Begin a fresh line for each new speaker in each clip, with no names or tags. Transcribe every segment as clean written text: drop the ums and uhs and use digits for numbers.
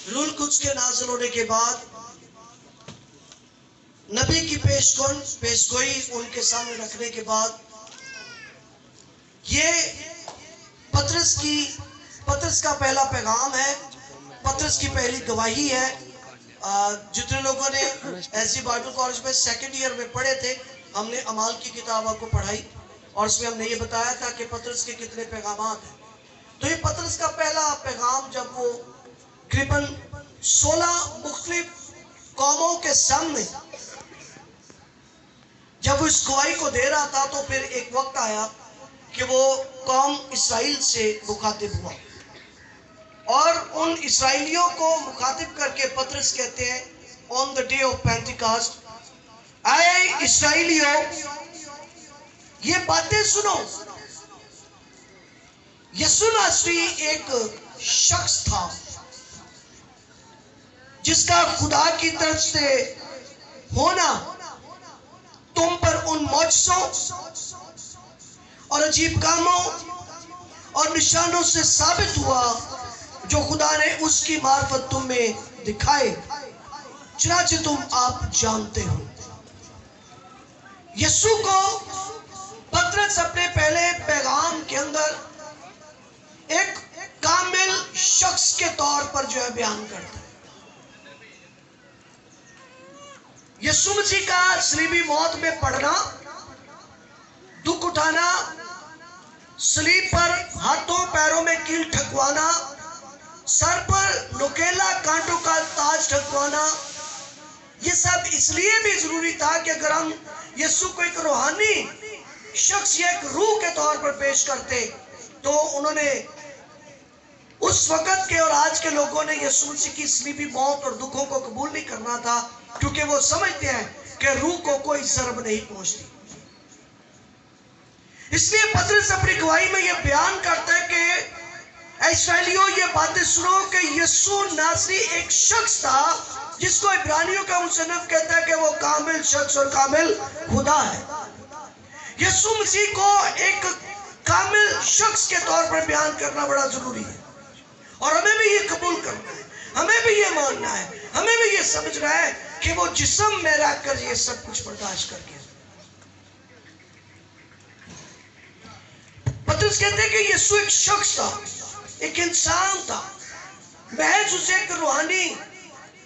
Rule कुछ के नाज़िल होने के बाद नबी की पेशगोई उनके सामने रखने के बाद ये पतरस का पहला पैगाम है, पतरस की पहली गवाही है। जितने लोगों ने ऐसी बाइबल कॉलेज में सेकंड ईयर में पढ़े थे, हमने अमाल की किताब आपको पढ़ाई और उसमें हमने ये बताया था कि पतरस के कितने पैगामात हैं। तो ये पतरस का पहला पैगाम जब वो तकरीबन 16 मुख्तलिफ कौमों के सामने जब वो इस गवाही को दे रहा था, तो फिर एक वक्त आया कि वो कौम इसराइल से मुखातिब हुआ और उन इसराइलियों को मुखातिब करके पतरस कहते हैं on the day of Pentecost, आए इसराइलियों ये बातें सुनो। यीशु नासरी एक शख्स था जिसका खुदा की तरफ से होना तुम पर उन मौजज़ों और अजीब कामों और निशानों से साबित हुआ जो खुदा ने उसकी मार्फत तुम में दिखाए, चनाचे तुम आप जानते हो। यीशु को पतरस अपने पहले पैगाम के अंदर एक कामिल शख्स के तौर पर जो है बयान करता है। यीशु मसीह का सलीबी मौत में पड़ना, दुख उठाना, सलीब पर हाथों पैरों में कील ठकवाना, सर पर नुकेला कांटों का ताज ठकवाना, ये सब इसलिए भी जरूरी था कि अगर हम यीशु को एक रूहानी शख्स या एक रूह के तौर पर पेश करते तो उन्होंने उस वक़्त के और आज के लोगों ने यीशु मसीह की सलीबी मौत और दुखों को कबूल नहीं करना था, क्योंकि वो समझते हैं कि रूह को कोई ज़रब नहीं पहुंचती। इसलिए पतरस अपनी गवाही में यह बयान करता है कि इस्राएलियों ये बातें सुनो कि यीशु नासरी एक शख्स था जिसको इब्रानियों का मुसन्निफ कहता है कि वो कामिल शख्स और कामिल खुदा है। यीशु मसीह को एक कामिल शख्स के तौर पर बयान करना बड़ा जरूरी है और हमें भी ये कबूल करना है, हमें भी ये मानना है, हमें भी ये समझना है कि वो जिस्म में रहकर ये सब कुछ बर्दाश्त कर गया। पतरस कहते हैं कि यीशु एक शख्स था, एक इंसान था। महज उसे एक रूहानी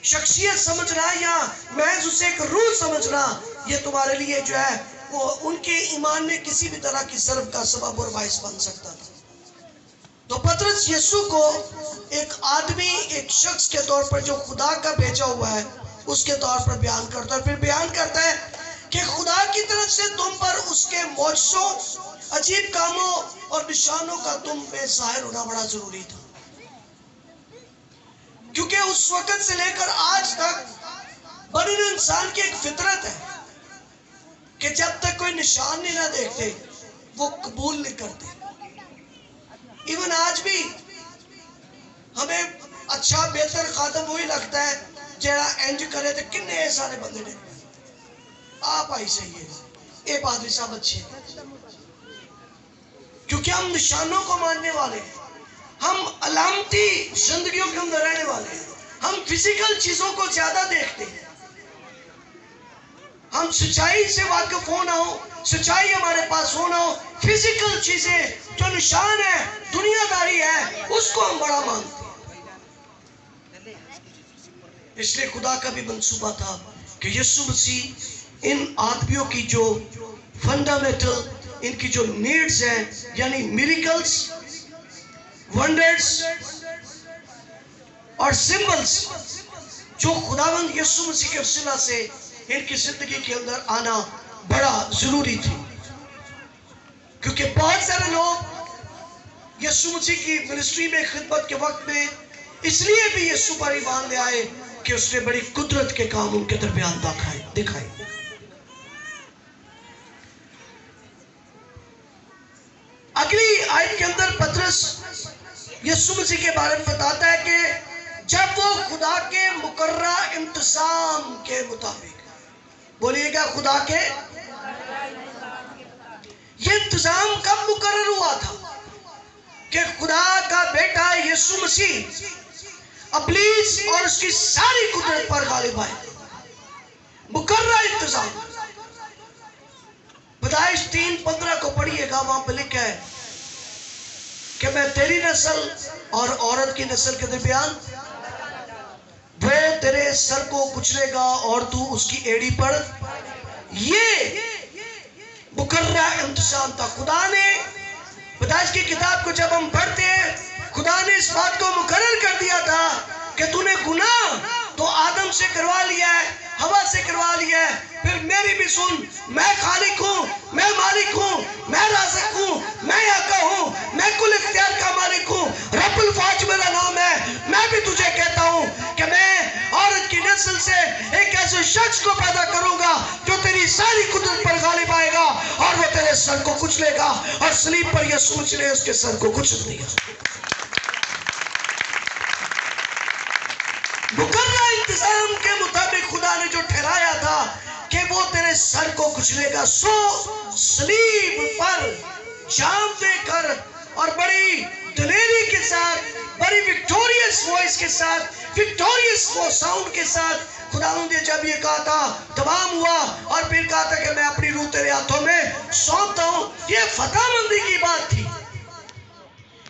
शख्सियत समझना या महज उसे एक रूह समझना, ये तुम्हारे लिए जो है वो उनके ईमान में किसी भी तरह की ज़र्ब का सबब और बाइस बन सकता था। तो पतरस यीशु को एक आदमी, एक शख्स के तौर पर जो खुदा का भेजा हुआ है उसके तौर पर बयान करता है। फिर बयान करता है कि खुदा की तरफ से तुम पर उसके मौजज़ों, अजीब कामों और निशानों का तुम में ज़ाहिर होना बड़ा जरूरी था, क्योंकि उस वक़्त से लेकर आज तक बनी इंसान की एक फितरत है कि जब तक कोई निशान नहीं ना देखते वो कबूल नहीं करते। इवन आज भी हमें अच्छा बेहतर खादम वही लगता है जरा इंज करे तो किन्ने सारे बंदे ने आप आई सही है, एक आदमी साहब अच्छे, क्योंकि हम निशानों को मानने वाले हैं, हम अलामती जिंदगियों के अंदर रहने वाले हैं, हम फिजिकल चीजों को ज्यादा देखते हैं। हम सच्चाई से वाकिफ होना हो, सच्चाई हमारे पास होना हो, फिजिकल चीजें जो निशान है, दुनियादारी है, उसको हम बड़ा मानते हैं। इसलिए खुदा का भी मंसूबा था कि यीशु मसीह इन आदमियों की जो फंडामेंटल, इनकी जो नीड्स हैं, यानी मिरेकल्स, वंडर्स और सिंबल्स, जो खुदावंद यीशु मसीह के वसीला से इनकी जिंदगी के अंदर आना बड़ा जरूरी थी। क्योंकि बहुत सारे लोग यीशु मसीह की मिनिस्ट्री में खिदमत के वक्त में इसलिए भी यीशु पर ईमान ले आए कि उसने बड़ी कुदरत के काम उनके दरमियान दिखाए। अगली आयत के अंदर पतरस यीशु मसीह के बारे में बताता है कि जब वो खुदा के मुकर्रा इंतजाम के मुताबिक, बोलिएगा खुदा के, ये इंतजाम कब मुकर्रर हुआ था कि खुदा का बेटा यीशु मसीह ابلیس اور اس کی ساری قدرت پر غالب آئے. مقررہ انتظام. پیدائش 3:15 کو پڑھیے گا، وہاں پہ لکھا ہے کہ میں تیری نسل اور عورت کی نسل کے درمیان، وہ تیرے سر کو کچلے گا اور تو اس کی ایڑی پر. یہ مقررہ انتظام تھا. خدا نے پیدائش کی کتاب کو جب ہم پڑھتے ہیں، خدا نے اس بات کو مقرر کر دیا تھا کہ تو نے گناہ تو آدم سے کروا لیا ہے، ہوا سے کروا لیا ہے، پھر میری بھی سن. میں خالق ہوں، میں مالک ہوں، میں رازق ہوں، میں آقا ہوں، میں کل اختیار کا مالک ہوں. رب الفاج میرا نام ہے. میں بھی تجھے کہتا ہوں کہ میں عورت کی نسل سے ایک ایسے شخص کو پیدا کروں گا جو تیری ساری قدرت پر غالب آئے گا اور وہ تیرے سر کو کچلے گا. اور صلیب پر یسوع مسیح نے اس کے سر کو کچل دیا. مقررہ انتظام کے مطابق خدا نے جو ٹھہرایا تھا کہ وہ تیرے سر کو کچلے گا، سو صلیب پر جام دے کر اور بڑی دلیری کے ساتھ، بڑی وکٹوریس وائس کے ساتھ، وکٹوریس ساؤنڈ کے ساتھ خدا نے جب یہ کہا تھا، تمام ہوا، اور پھر کہا تھا کہ میں اپنی روح تیرے ہاتھوں میں سونپتا ہوں. یہ فتح مندی کی بات تھی.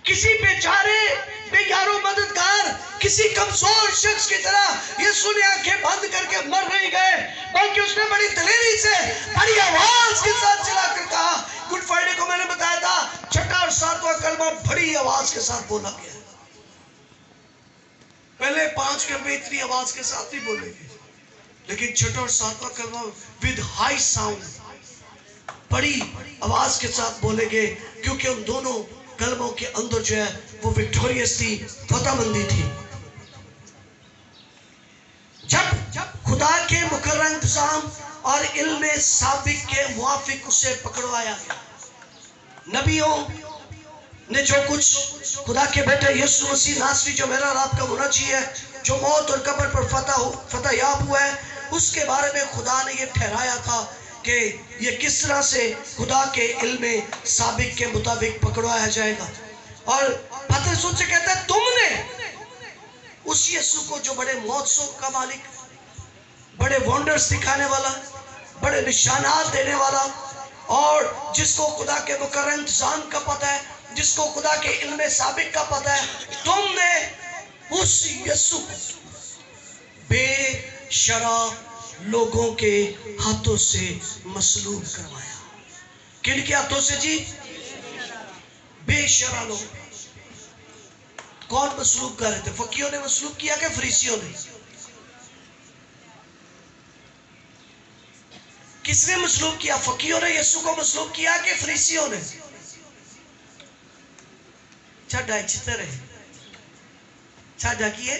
کسی بیچارے بے یارو مددگار، کسی کمزور شخص کی طرح یسوع نے آنکھیں بند کر کے مر نہیں گئے، بلکہ اس نے بڑی دلیری سے، بڑی آواز کے ساتھ چلا کر کہا. گڈ فرائیڈے کو میں نے بتایا تھا 6واں اور 7واں کلمہ بڑی آواز کے ساتھ بولا گیا. پہلے 5 کلمے اتنی آواز کے ساتھ نہیں بولے گے، لیکن 6واں اور 7واں کلمہ ود ہائی ساؤنڈ، بڑی آواز کے ساتھ بولے گے، کیونکہ ان دونوں کلموں کے اندر جو ہے وہ وکٹوریس تھی، فتح مندی تھی. جب خدا کے مقررہ انتظام اور علم سابق کے موافق اسے پکڑوایا گیا، نبیوں نے جو کچھ خدا کے بیٹے یسوع مسیح ناصری جو میرا رات کا منجی ہے، جو موت اور قبر پر فتح یاب ہوا ہے، اس کے بارے میں خدا نے یہ ٹھہرایا تھا کہ یہ کس طرح سے خدا کے علم سابق کے مطابق پکڑوایا جائے گا. اور پترس ان سے کہتا ہے تم نے اس یسوع کو جو بڑے معجزوں کا مالک، بڑے وانڈرز دکھانے والا، بڑے نشانات دینے والا، اور جس کو خدا کے مقرر انتظام کا پتہ ہے، جس کو خدا کے علم سابق کا پتہ ہے، تم نے اس یسوع کو بے شرع لوگوں کے ہاتھوں سے مصلوب کروایا. کن کے ہاتھوں سے جی؟ بے شرع لوگ. کون مصلوب کر رہے تھے؟ فقیوں نے مصلوب کیا کہ فریسیوں نے؟ کس نے مصلوب کیا؟ فقیوں نے یسوع کو مصلوب کیا کہ فریسیوں نے؟ چھڑا چتر ہے، چھڑا کیے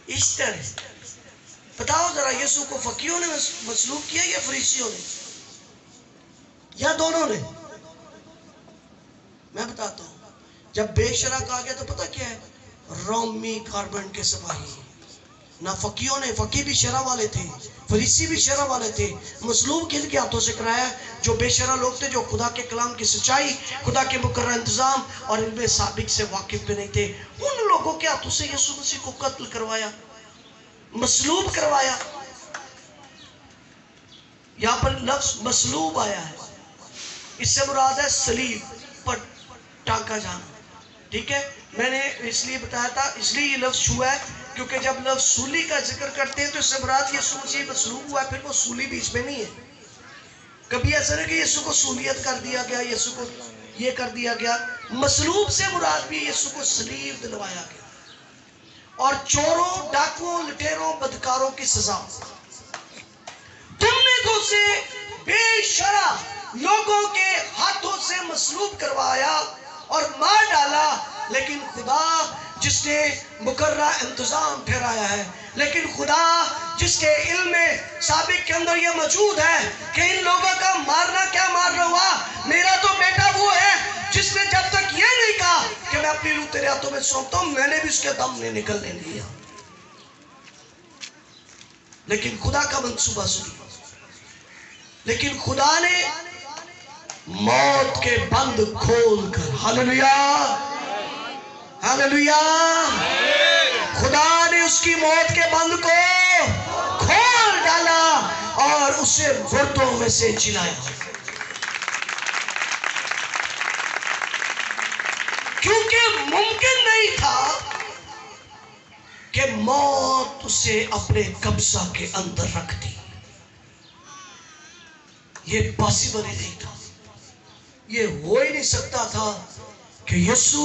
اشتر ہے. بتاؤ ذرا، یسوع کو فقیوں نے مصلوب کیا یا فریسیوں نے یا دونوں نے؟ میں بتاتا ہوں. جب بے شرع کہا گیا تو پتہ کیا ہے؟ رومی گارمنٹ کے سپاہی. نہ فقیوں نے، فقی بھی شرع والے تھے، فریسی بھی شرع والے تھے. مصلوب کن کے ہاتھوں سے کرایا؟ جو بے شرع لوگ تھے، جو خدا کے کلام کی سچائی، خدا کے مقررہ انتظام اور علم سابق سے واقف بھی نہیں تھے. ان لوگوں کے ہاتھوں سے یسوع مسیح کو قتل کروایا، مصلوب کروایا. یہاں پر لفظ مصلوب آیا ہے، اس سے مراد ہے صلیب پر ٹانکا جانا. ٹھیک ہے، میں نے اس لیے بتایا تھا، اس لیے یہ لفظ چھوا ہے کیونکہ جب لفظ سولی کا ذکر کرتے ہیں تو اس سے مراد یسوع مسیح مصلوب ہوا ہے، پھر وہ سولی بیچ میں نہیں ہے. کبھی ایسا نہیں کہ یسوع کو سولیت کر دیا گیا، یسوع کو یہ کر دیا گیا. مصلوب سے مراد بھی یسوع کو صلیب دلوایا گیا. اور چوروں، ڈاکوؤں، لٹیروں، بدکاروں کی سزا. تم نے تو اسے بے شرع لوگوں کے ہاتھوں سے مصلوب کروایا اور مار ڈالا، لیکن خدا جس نے مقررہ انتظام ٹھہرایا ہے، لیکن خدا جس کے علم سابق کے اندر یہ موجود ہے کہ ان لوگوں کا مارنا کیا مارنا ہوا. میرا تو بیٹا وہ ہے جس نے جب تک یہ نہیں کہا کہ میں اپنی روح تیرے ہاتھوں میں سونپتا ہوں، میں نے بھی اس کے دم نہیں نکلنے دیا. لیکن خدا کا منصوبہ سنی، لیکن خدا نے موت کے بند کھول کر، ہاللویا ہاللویا، خدا उसकी मौत के बंध को खोल डाला और उसे मुर्दों में से जिलाया। क्योंकि मुमकिन नहीं था कि मौत उसे अपने कब्जा के अंदर रखती। ये पॉसिबल ही नहीं था, ये हो ही नहीं सकता था कि यीशु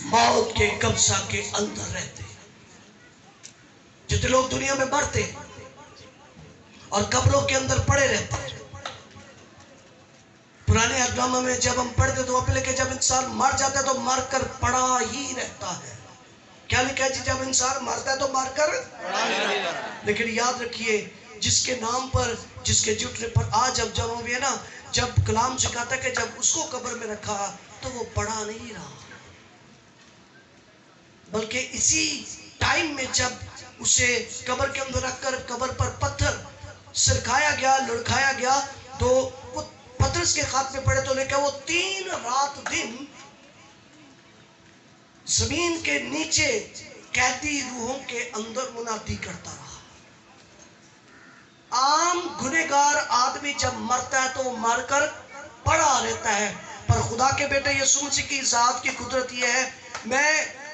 मौत के कब्जा के अंदर रहते। जितने लोग दुनिया में मरते और कब्रों के अंदर पड़े रहते, पुराने अहदनामे में जब हम पढ़ते तो पहले कि जब इंसान मर जाता है तो मर कर पड़ा ही रहता है। क्या लिखा है जी? जब इंसान मरता है तो मर कर। लेकिन याद रखिए, जिसके नाम पर, जिसके जुटने पर आज अब जब हम ना, जब कलाम सिखाता है कि जब उसको कब्र में रखा तो वो पड़ा नहीं रहा, बल्कि इसी टाइम में जब उसे कब्र के अंदर रखकर कब्र पर पत्थर सिरकाया गया, लुढ़काया गया, तो वो पतरस के हाथ में पड़े तो लिखा वो 3 रात दिन जमीन के नीचे कैदी रूहों के अंदर मुनादी करता रहा। आम गुनहगार आदमी जब मरता है तो वो मरकर पड़ा रहता है, पर खुदा के बेटे यीशु मसीह की ज़ात की कुदरत ये है,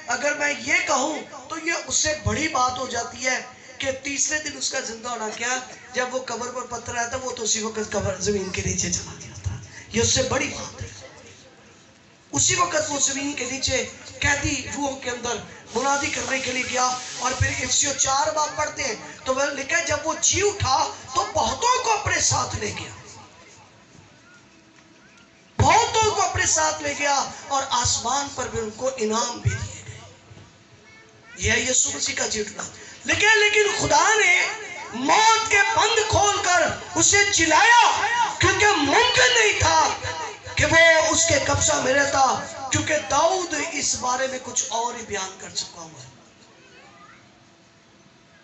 अगर मैं ये कहूं तो ये उससे बड़ी बात हो जाती है कि तीसरे दिन उसका जिंदा होना। क्या? जब वो कब्र पर पत्थर आया था वो तो उसी वक्त कब्र जमीन के नीचे चला गया था। ये उससे बड़ी बात है। उसी वक्त वो जमीन के नीचे कैदी रूहों के अंदर मुनादी करने के लिए गया। और फिर 104 बार पढ़ते हैं तो वह लिखा है जब वो जी उठा तो बहुतों को अपने साथ ले गया, बहुतों को अपने साथ ले गया और आसमान पर भी उनको इनाम भी दिए गए। यह यीशु मसीह का जी उठना। लेकिन खुदा ने मौत के बंद खोलकर उसे जिलाया, क्योंकि मुमकिन नहीं था कि वो उसके कब्जा में रहता, क्योंकि दाऊद इस बारे में कुछ और ही बयान कर चुका हुआ है।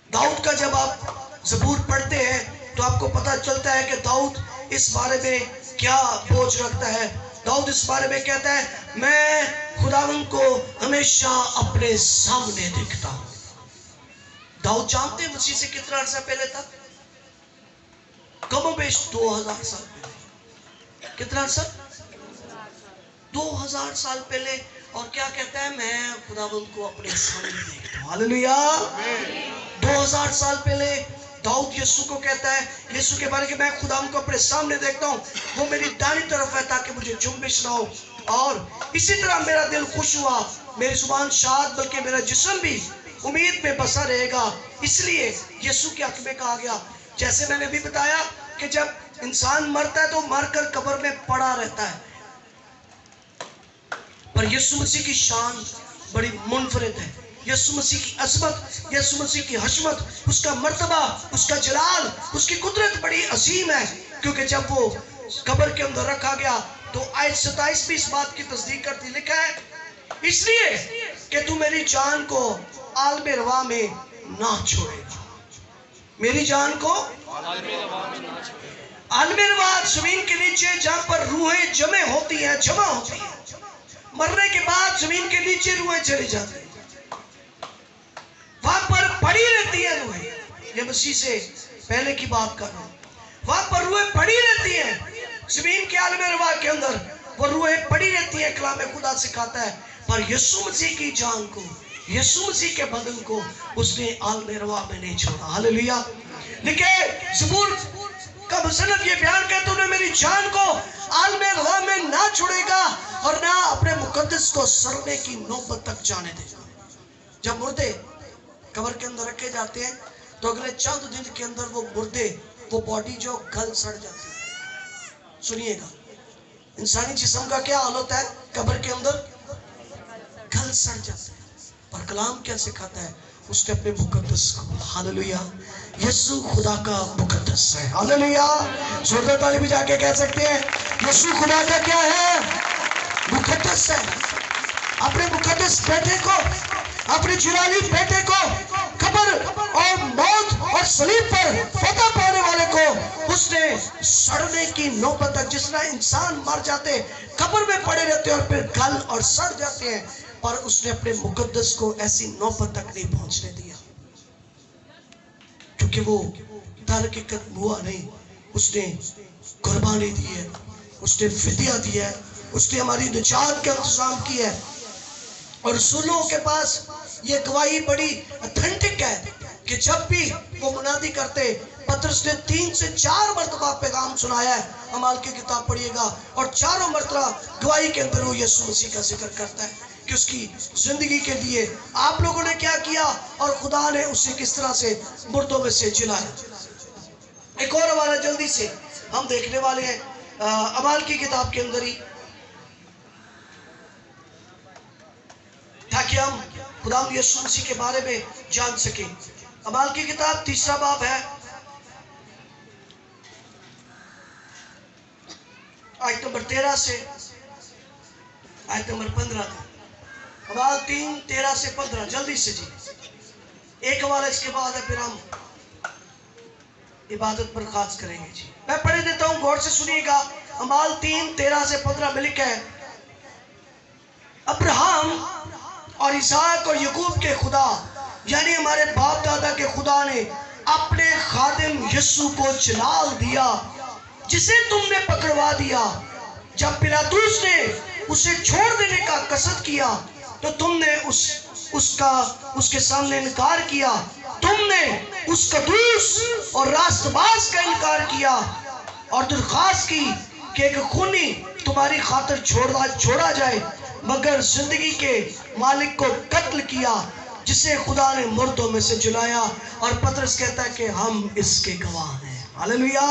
दाऊद का जब आप ज़बूर पढ़ते हैं तो आपको पता चलता है कि दाऊद इस बारे में क्या बोझ रखता है। दाऊद इस बारे में कहता है, मैं खुदावंद को हमेशा अपने सामने देखता हूं। दाऊद जानते हैं मसीह से कितना अर्सा पहले था? कमोबेश 2000 साल पहले। कितना अर्सा? 2000 साल पहले। और क्या कहता है? मैं खुदावंद को अपने सामने देखता हूं। हालेलुया। 2000 साल पहले दाऊद यीशु को कहता है, यीशु के बारे में, मैं खुदावंद को अपने सामने देखता हूं, वो मेरी दाहिनी तरफ है ताकि मुझे जुम्बिश ना हो। और इसी तरह मेरा दिल खुश हुआ, मेरी जुबान शाद, बल्कि मेरा जिस्म भी उम्मीद में बसा रहेगा। इसलिए यीशु के हक में कहा गया, जैसे मैंने भी बताया कि जब इंसान मरता है तो मरकर कब्र में पड़ा रहता है, पर यीशु मसीह की शान बड़ी मुनफरिद है। यीशु मसीह की अज़मत, यीशु मसीह की हशमत, उसका मर्तबा, उसका जलाल, उसकी कुदरत बड़ी अजीम है। क्योंकि जब वो कब्र के अंदर रखा गया तो आयत 27 भी इस बात की तस्दीक करती। लिखा है, इसलिए कि तू मेरी जान को आलमे रवा में ना छोड़ेगा। मेरी जान को आलमे रवा, जमीन के नीचे जहां पर रूहें जमा होती हैं। मरने के बाद जमीन के नीचे रूहें चली जाती हैं, वहां पर पड़ी रहती है रूहें। ये मसीह से पहले की बात कर रहा हूं। वहां पर रूहें पड़ी रहती हैं, जमीन के आलमे रवा के अंदर वो रूहें पड़ी रहती हैं। कलाम खुदा सिखाता है, पर यीशु मसीह की जान को, यीशु मसीह के बदन को उसने आलमे रवा में नहीं छोड़ा। हालेलुया। लिखे ज़बूर का मुसन्निफ ये बयान करता है, मेरी जान को आलमे रवा में ना छोड़ेगा और ना अपने मुकद्दस को सड़ने की नौबत तक जाने देगा। जब मुर्दे कब्र के अंदर रखे जाते हैं तो अगले चंद दिन के अंदर वो मुर्दे, वो बॉडी जो गल सड़ जाती है। सुनिएगा, इंसानी जिस्म का क्या हाल होता है? कब्र के अंदर गल सड़ जाता है। पर कलाम क्या सिखाता है? उसने अपने मुकद्दस को, हालेलुया, यीशु खुदा का मुकद्दस है। हालेलुया। जोरदार ताली भी जाके कह सकते हैं, यीशु खुदा का क्या है? मुकद्दस है। अपने मुकद्दस बेटे को, अपने जिलाली बेटे को कब्र और मौत और सलीब पर फतह पाने वाले को उसने सड़ने की नौबत तक, जिस तरह इंसान मर जाते, कब्र में पड़े रहते और फिर गल और सड़ जाते हैं, पर उसने अपने मुकद्दस को ऐसी नौबत तक नहीं पहुंचने दिया, क्योंकि वो दर हकीकत हुआ नहीं। उसने कुर्बानी दी है, उसने फिदिया दिया है, उसने हमारी निजात का इंतजाम किया है। और रसूलों के पास ये गवाही बड़ी ऑथेंटिक है कि जब भी वो मुनादी करते, पतरस ने 3 से 4 मरतबा पैगाम सुनाया है, अमाल की किताब पढ़िएगा, और चारों मरतबा गवाही के अंदर वो यीशु मसीह का जिक्र करता है कि उसकी जिंदगी के लिए आप लोगों ने क्या किया और खुदा ने उसे किस तरह से मुर्दों में से जिलाया। एक और हमारा जल्दी से हम देखने वाले हैं अमाल की किताब के अंदर ही, ताकि हम खुदा यीशु मसीह के बारे में जान सके। अमाल की किताब 3रा बाब है, आयत नंबर 13 से आयत नंबर 15 तक। अमाल 3, 13 से 15, जल्दी से जी। एक हवाला इसके बाद है, फिर हम इबादत पर खास करेंगे जी। मैं पढ़े देता हूं, गौर से सुनिएगा। अमाल 3, 13 से 15 में लिखा है, अब्राहम और इसहाक और याकूब के खुदा, यानी हमारे बाप दादा के खुदा ने अपने खादिम यीशु को जलाल दिया, जिसे तुमने पकड़वा दिया। जब पिलातुस ने उसे छोड़ देने का कसद किया तो तुमने उसके सामने इनकार किया। तुमने उस कदूस और रास्तबाज का इनकार किया और दरख्वास्त की कि एक खूनी तुम्हारी खातिर छोड़ा जाए, मगर जिंदगी के मालिक को कत्ल किया, जिसे खुदा ने मुर्दों में से जलाया। और पतरस कहता है कि हम इसके गवाह हैं। हालेलुया।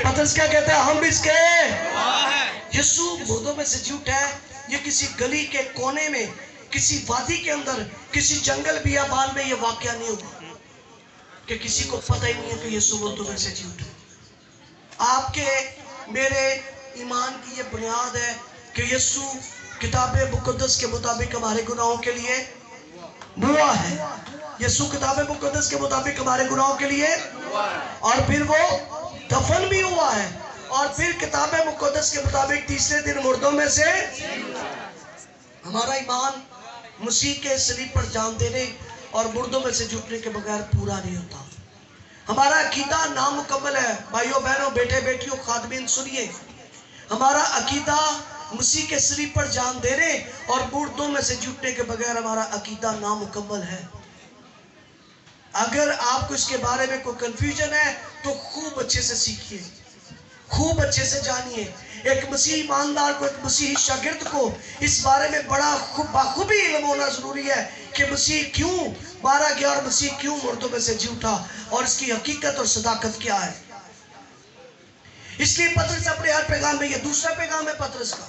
पतरस क्या कहता है? हम इसके गवाह हैं। यीशु मुर्दों में से जी उठा है। ये किसी गली के कोने में, किसी वादी के अंदर, किसी जंगल बियाबान में ये वाकया नहीं हुआ कि किसी को पता ही नहीं है कि यीशु मुर्दों में से जी उठा। आपके मेरे ईमान की ये बुनियाद है कि यीशु किताब मुकद्दस के मुताबिक हमारे गुनाहों के लिए हुआ है। यीशु किताब मुकद्दस के मुताबिक हमारे गुनाहों के लिए, और फिर वो दफन भी हुआ है, और फिर किताब मुकद्दस के मुताबिक तीसरे दिन मुर्दों में से। हमारा ईमान मसीह के सलीब पर जान देने और मुर्दों में से जुटने के बगैर पूरा नहीं होता। हमारा अकीदा नामुकम्मल है। भाइयों बहनों, बेटे बेटियों, खादमीन, सुनिए, हमारा अकीदा मसीह के सलीब पर जान देने और मुर्दों में से जुटने के बगैर हमारा अकीदा नामुकम्मल है। अगर आपको इसके बारे में कोई कंफ्यूजन है तो खूब अच्छे से सीखिए, खूब अच्छे से जानिए। एक मसीह ईमानदार को, एक मसीही शागिर्द को इस बारे में बड़ा बाखूबी इल्म होना जरूरी है कि मसीह क्यों मारा गया और मसीह क्यों मुर्दों में से जी उठा, और इसकी हकीकत और सदाकत क्या है। इसलिए पतरस अपने हर पैगाम में, ये दूसरा पैगाम है पतरस का,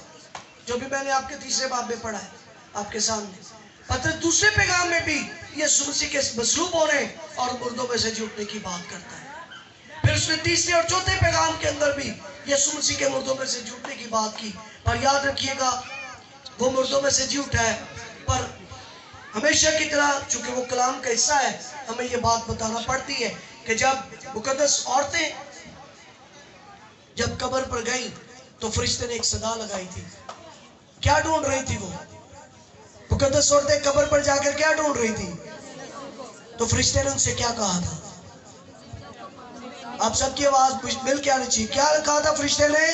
जो भी मैंने आपके 3रे बाब में पढ़ा है आपके सामने। पतरस दूसरे पैगाम में भी यीशु मसीह के मसलूब होने और मुर्दों में से जी उठने की बात करता है। फिर उसने 3रे और 4थे पैगाम के अंदर भी यीशु मसीह के मुर्दों में से जी उठने की बात की। पर याद रखिएगा, वो मुर्दों में से जी उठा है, पर हमेशा की तरह चूंकि वो कलाम का हिस्सा है, हमें ये बात बताना पड़ती है कि जब मुकद्दस औरतें जब कब्र पर गई तो फरिश्ते ने एक सदा लगाई थी। क्या ढूंढ रही थी वो? मुकद्दस औरतें कब्र पर जाकर क्या ढूंढ रही थी? तो फरिश्ते ने उनसे क्या कहा था? आप सबकी आवाज मिल के आनी चाहिए। क्या कहा था फरिश्ते ने?